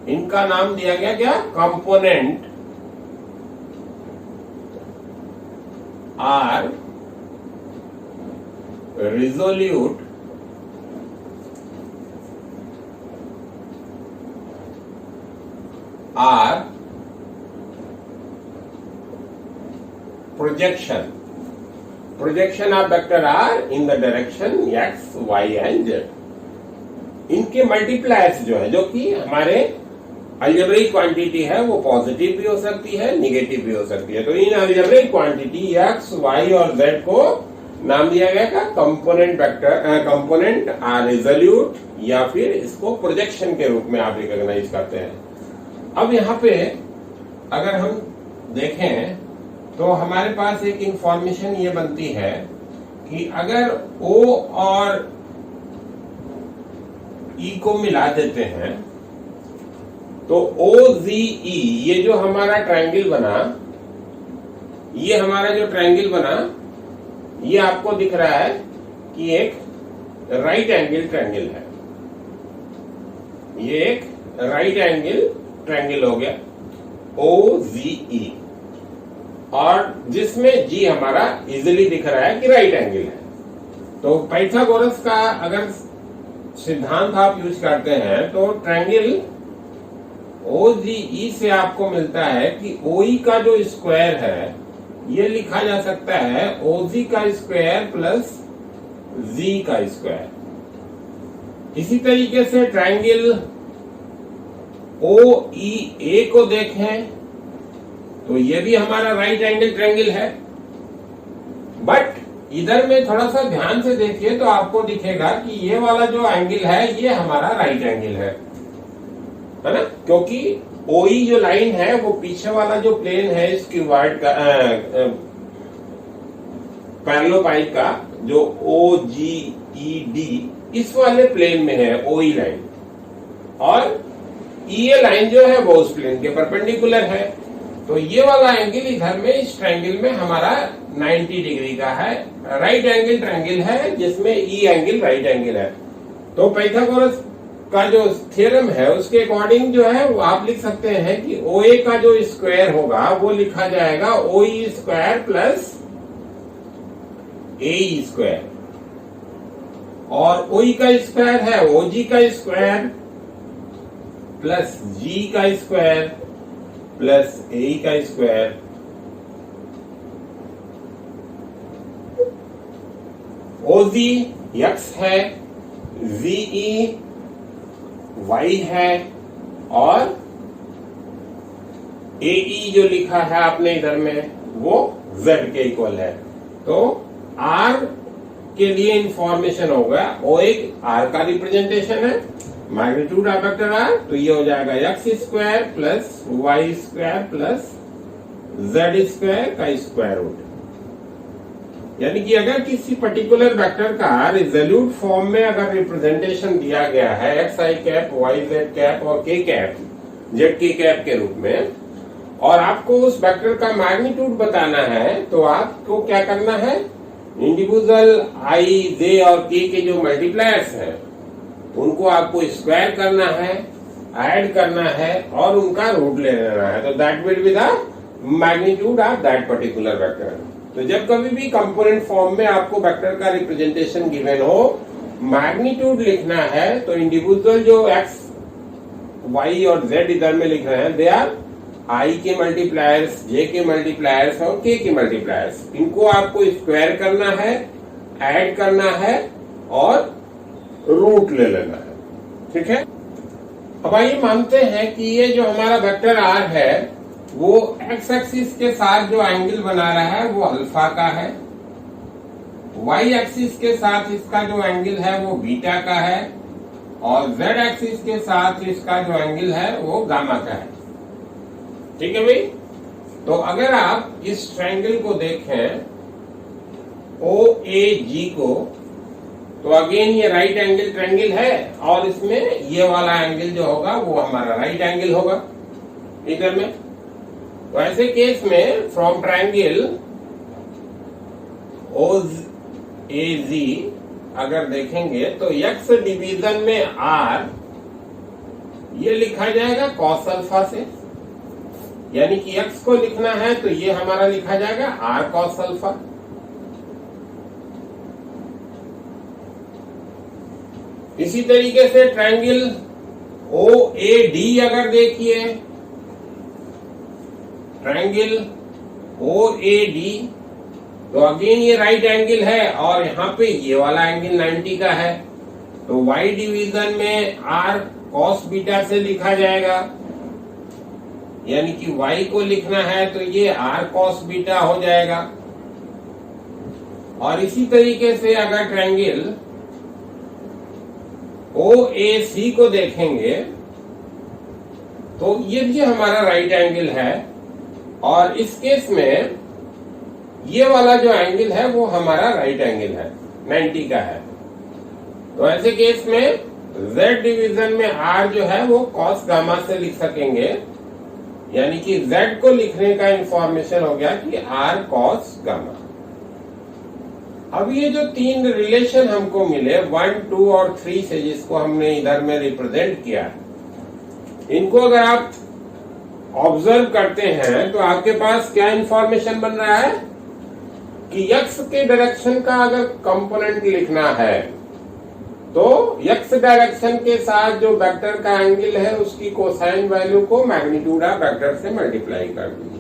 इनका नाम दिया गया क्या, component, or resolute or projection of vector R in the direction x, y and z। इनके मल्टीप्लायर्स जो है, जो कि हमारे अलजेब्रिक क्वांटिटी है, वो पॉजिटिव भी हो सकती है, निगेटिव भी हो सकती है। तो इन अलजेब्रिक क्वांटिटी x, y और z को नाम दिया गया था component vector, component or resolute, या फिर इसको प्रोजेक्शन के रूप में आप रिकॉग्नाइज करते हैं। अब यहाँ पे अगर हम देखें तो हमारे पास एक इंफॉर्मेशन ये बनती है कि अगर O और E को मिला देते हैं तो OZE, ये जो हमारा ट्रायंगल बना, ये हमारा जो ट्रायंगल बना, ये आपको दिख रहा है कि एक राइट एंगल ट्रायंगल है। ये एक राइट एंगल ट्रायंगल हो गया OZE, और जिसमें G हमारा इजिली दिख रहा है कि राइट एंगल है। तो पाइथागोरस का अगर सिद्धांत आप यूज करते हैं तो ट्रायंगल OGE से आपको मिलता है कि OE का जो स्क्वायर है ये लिखा जा सकता है OG का स्क्वायर प्लस Z का स्क्वायर। इसी तरीके से ट्रायंगल OEA को देखें तो ये भी हमारा राइट एंगल ट्रायंगल है, बट इधर में थोड़ा सा ध्यान से देखिए तो आपको दिखेगा कि ये वाला जो एंगल है ये हमारा राइट एंगल है ना, क्योंकि ओई जो लाइन है वो पीछे वाला जो प्लेन है इस क्यूबॉइड का पैरेललोपाइड का जो ओ जी ई डी इस वाले प्लेन में है ओई लाइन, और ये लाइन जो है वो उस प्लेन के परपेंडिकुलर है। तो ये वाला एंगल इधर में इस ट्रायंगल में हमारा 90 डिग्री का है, राइट एंगल ट्रायंगल है जिसमें ई एंगल राइट एंगल है। तो पाइथागोरस का जो थ्योरम है उसके अकॉर्डिंग जो है वो आप लिख सकते हैं कि ओ ए का जो स्क्वायर होगा वो लिखा जाएगा ओ ई स्क्वायर प्लस ए स्क्वायर, और ओ ई का स्क्वायर है ओ जी का स्क्वायर प्लस जी का स्क्वायर प्लस ए का स्क्वायर। ओ जी एक्स है, जी ई वाई है, और ए ई जो लिखा है आपने इधर में वो जेड के इक्वल है। तो आर के लिए इंफॉर्मेशन होगा, ओ एक आर का रिप्रेजेंटेशन है, मैग्नीट्यूड ऑफ वेक्टर आर, तो ये हो जाएगा x square plus y square plus z square का स्क्वायर रूट। यानी कि अगर किसी पर्टिकुलर वेक्टर का रिजोल्यूट फॉर्म में अगर रिप्रेजेंटेशन दिया गया है x i cap y z cap और के कैप जेड के कैप के रूप में, और आपको उस वेक्टर का मैग्नीट्यूड बताना है, तो आपको क्या करना है, इंडिविजुअल आई जे और के जो मल्टीप्लायर्स हैं उनको आपको स्क्वायर करना है, ऐड करना है और उनका रूट ले लेना है। तो that will be the magnitude of that particular vector. तो जब कभी भी कंपोनेंट फॉर्म में आपको वेक्टर का रिप्रेजेंटेशन गिवन हो, मैग्नीट्यूड लिखना है, तो इंडिविजुअल जो एक्स वाई और जेड इधर में लिख रहे हैं दे आर आई के मल्टीप्लायर्स, जे के मल्टीप्लायर्स और के मल्टीप्लायर्स। इनको आपको स्क्वायर करना है, ऐड करना है और रूट ले लेना है। ठीक है। अब आइए मानते हैं कि ये जो हमारा वेक्टर आर है वो एक्स एक्सिस के साथ जो एंगल बना रहा है वो अल्फा का है, वाई एक्सिस के साथ इसका जो एंगल है वो बीटा का है, और जेड एक्सिस के साथ इसका जो एंगल है वो गामा का है। ठीक है भाई। तो अगर आप इस ट्रायंगल को देखें ओ ए जी को, तो अगेन ये राइट एंगल ट्रायंगल है, और इसमें ये वाला एंगल जो होगा वो हमारा राइट एंगल होगा इधर में। तो ऐसे केस में फ्रॉम ट्रायंगल ओ ए जी अगर देखेंगे तो एक्स डिवीजन में आर ये लिखा जाएगा कॉस अल्फा से, यानी कि एक्स को लिखना है तो ये हमारा लिखा जाएगा आर कॉस अल्फा। इसी तरीके से ट्रायंगल ओ ए डी अगर देखिए, ट्रायंगल ओ ए डी, तो अगेन ये राइट एंगल है और यहाँ पे ये वाला एंगल 90 का है, तो वाई डिवीजन में आर कॉस बीटा से लिखा जाएगा, यानी कि वाई को लिखना है तो ये आर कॉस बीटा हो जाएगा। और इसी तरीके से अगर ट्रायंगल ओ ए सी को देखेंगे तो ये भी हमारा राइट एंगल है, और इस केस में ये वाला जो एंगल है वो हमारा राइट एंगल है, 90 का है। तो ऐसे केस में z डिवीजन में r जो है वो cos गामा से लिख सकेंगे, यानी कि z को लिखने का इंफॉर्मेशन हो गया कि r cos गामा। अब ये जो तीन रिलेशन हमको मिले 1, 2 और 3 से, जिसको हमने इधर में रिप्रेजेंट किया, इनको अगर आप ऑब्जर्व करते हैं तो आपके पास क्या इंफॉर्मेशन बन रहा है कि x के डायरेक्शन का अगर कंपोनेंट लिखना है तो x डायरेक्शन के साथ जो वेक्टर का एंगल है उसकी कोसाइन वैल्यू को मैग्नीट्यूड ऑफ वेक्टर से मल्टीप्लाई कर दीजिए।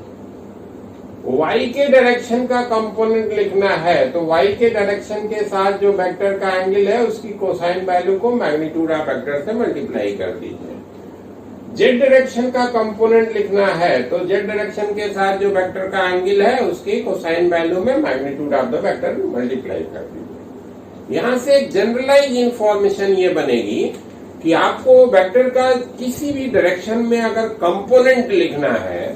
y के डायरेक्शन का कंपोनेंट लिखना है तो y के डायरेक्शन के साथ जो वेक्टर का एंगल है उसकी कोसाइन वैल्यू को मैग्नीट्यूड ऑफ वेक्टर से मल्टीप्लाई कर दीजिए। जेड डायरेक्शन का कंपोनेंट लिखना है तो जेड डायरेक्शन के साथ जो वेक्टर का एंगल है उसकी कोसाइन वैल्यू में magnitude of the vector multiply कर दीजिए। यहां से एक जनरलाइज इंफॉर्मेशन ये बनेगी कि आपको वेक्टर का किसी भी डायरेक्शन में अगर कंपोनेंट लिखना है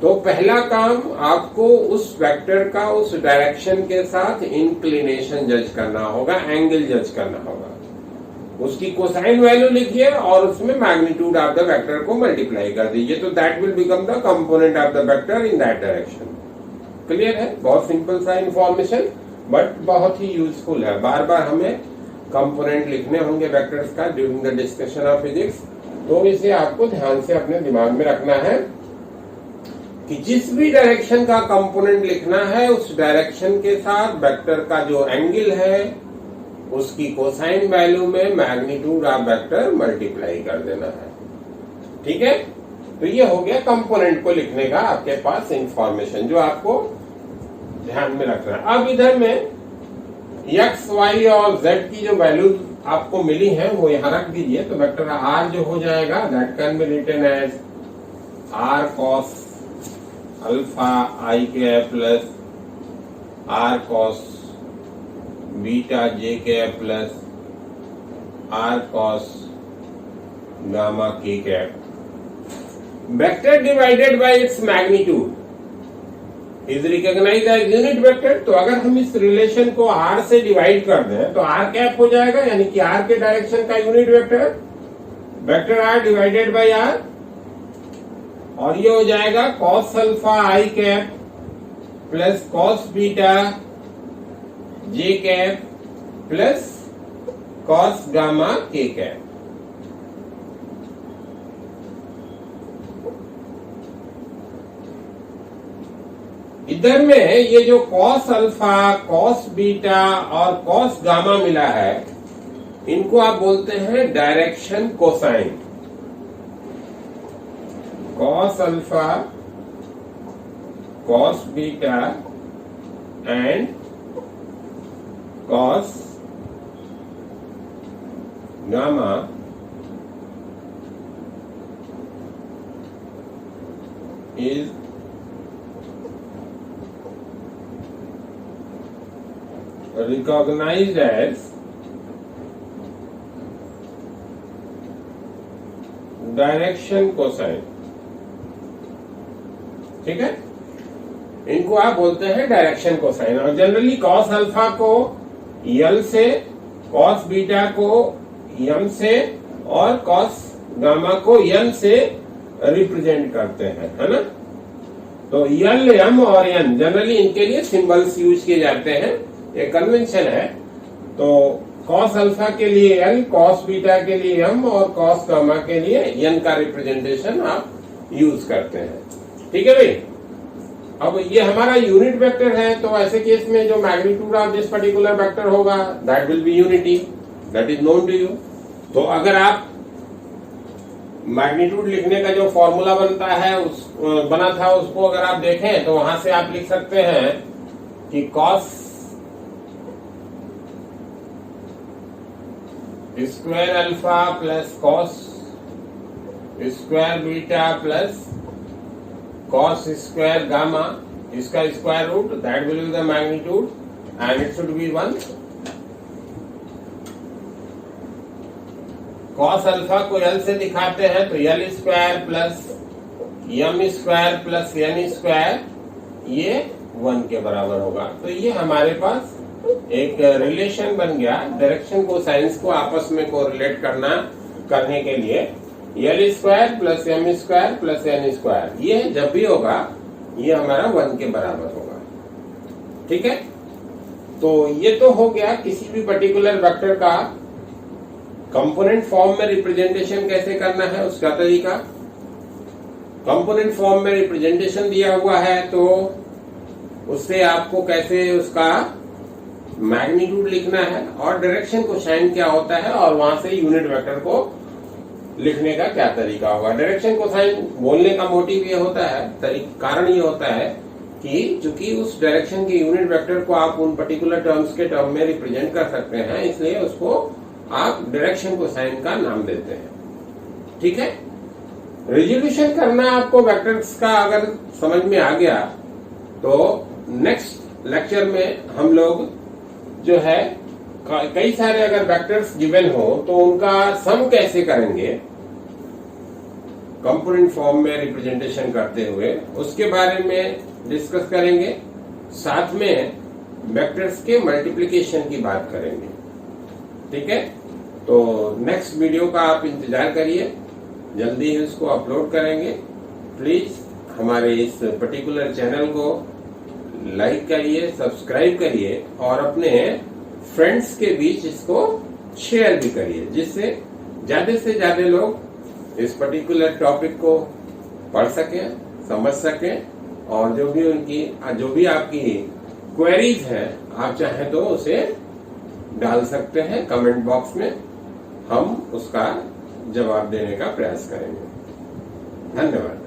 तो पहला काम आपको उस वेक्टर का उस डायरेक्शन के साथ इंक्लिनेशन जज करना होगा, एंगल जज करना होगा। उसकी कोसाइन वैल्यू लिखिए और उसमें मैग्नीट्यूड ऑफ द वेक्टर को मल्टीप्लाई कर दीजिए, तो that will become the component of the vector in that direction. Clear है? बहुत सिंपल सा इंफॉर्मेशन बट बहुत ही यूजफुल है। बार बार हमें कंपोनेंट लिखने होंगे वेक्टर्स का during the discussion of physics, तो इसे आपको ध्यान से अपने दिमाग में रखना है कि जिस भी डायरेक्शन का कंपोनेंट लिखना है उस डायरेक्शन के साथ वेक्टर का जो एंगल है उसकी कोसाइन वैल्यू में मैग्नीट्यूड ऑफ वेक्टर मल्टीप्लाई कर देना है। ठीक है? तो ये हो गया कंपोनेंट को लिखने का आपके पास इंफॉर्मेशन जो आपको ध्यान में रखना है। अब इधर में x, y और z की जो वैल्यू आपको मिली है वो यहां रख दीजिए। तो वेक्टर r जो हो जाएगा that can be written as r cos alpha i cap plus r cos beta j cap plus r cos gamma k cap. Vector divided by its magnitude is recognised as unit vector. तो अगर हम इस relation को r से divide कर दें तो r cap हो जाएगा, यानी कि r के डायरेक्शन का unit vector vector r divided by r, और ये हो जाएगा cos alpha i cap plus cos beta j cap plus cos gamma k cap. इधर में ये जो cos अल्फा, cos बीटा और cos गामा मिला है इनको आप बोलते हैं direction cosine. cos alpha, cos beta and cos gamma is recognized as direction cosine. ठीक है? इनको आप बोलते हैं डायरेक्शन कोसाइन। और जनरली cos अल्फा को यल से, cos बीटा को यम से और cos गामा को यन से रिप्रेजेंट करते हैं, है ना? तो यल, यम और यन जनरली इनके लिए सिंबल्स यूज किए जाते हैं, एक कन्वेंशन है। तो cos अल्फा के लिए एल, cos बीटा के लिए एम और cos गामा के लिए एन का रिप्रेजेंटेशन आप यूज करते हैं। ठीक है भाई? अब ये हमारा यूनिट वेक्टर है, तो ऐसे केस में जो magnitude of this particular vector होगा that will be unity, that is known to you. तो अगर आप मैग्नीट्यूड लिखने का जो फॉर्मूला बना था उसको अगर आप देखें तो वहां से आप लिख सकते हैं कि cos square alpha plus cos square beta plus cos square gamma, इसका square root that will be the magnitude and it should be 1। cos अल्फा को l से दिखाते हैं तो l square plus m square plus n square ये 1 के बराबर होगा। तो ये हमारे पास एक रिलेशन बन गया डायरेक्शन को साइंस को आपस में कोरिलेट करने के लिए। L square plus m square plus n square ये जब भी होगा ये हमारा 1 के बराबर होगा। ठीक है? तो ये तो हो गया किसी भी पर्टिकुलर वेक्टर का कंपोनेंट फॉर्म में रिप्रेजेंटेशन कैसे करना है उसका तरीका। कंपोनेंट फॉर्म में रिप्रेजेंटेशन दिया हुआ है तो उससे आपको कैसे उसका मैग्नीट्यूड लिखना है और डायरेक्शन कोसाइन क्या होता है और वहां से यूनिट वेक्टर को लिखने का क्या तरीका होगा। डायरेक्शन कोसाइन बोलने का मोटिव ये होता है, कारण ये होता है कि चूंकि उस डायरेक्शन के यूनिट वेक्टर को आप उन पर्टिकुलर टर्म्स के टर्म में रिप्रेजेंट कर सकते हैं, इसलिए उसको आप डायरेक्शन कोसाइन का नाम देते हैं। ठीक है? रेजोल्यूशन करना आपको वेक्टर्स का अगर समझ में आ गया तो नेक्स्ट लेक्चर में हम लोग जो है कई सारे अगर वेक्टर्स गिवन हो तो उनका सम कैसे करेंगे कंपोनेंट फॉर्म में रिप्रेजेंटेशन करते हुए, उसके बारे में डिस्कस करेंगे। साथ में वेक्टर्स के मल्टीप्लिकेशन की बात करेंगे। ठीक है, तो नेक्स्ट वीडियो का आप इंतजार करिए, जल्दी ही उसको अपलोड करेंगे। प्लीज हमारे इस पर्टिकुलर चैनल को लाइक करिए, सब्सक्राइब करिए और अपने फ्रेंड्स के बीच इसको शेयर भी करिए, जिससे ज्यादा से ज्यादा लोग इस पर्टिकुलर टॉपिक को पढ़ सकें, समझ सकें और जो भी आपकी क्वेरीज है आप चाहें तो उसे डाल सकते हैं कमेंट बॉक्स में, हम उसका जवाब देने का प्रयास करेंगे। धन्यवाद।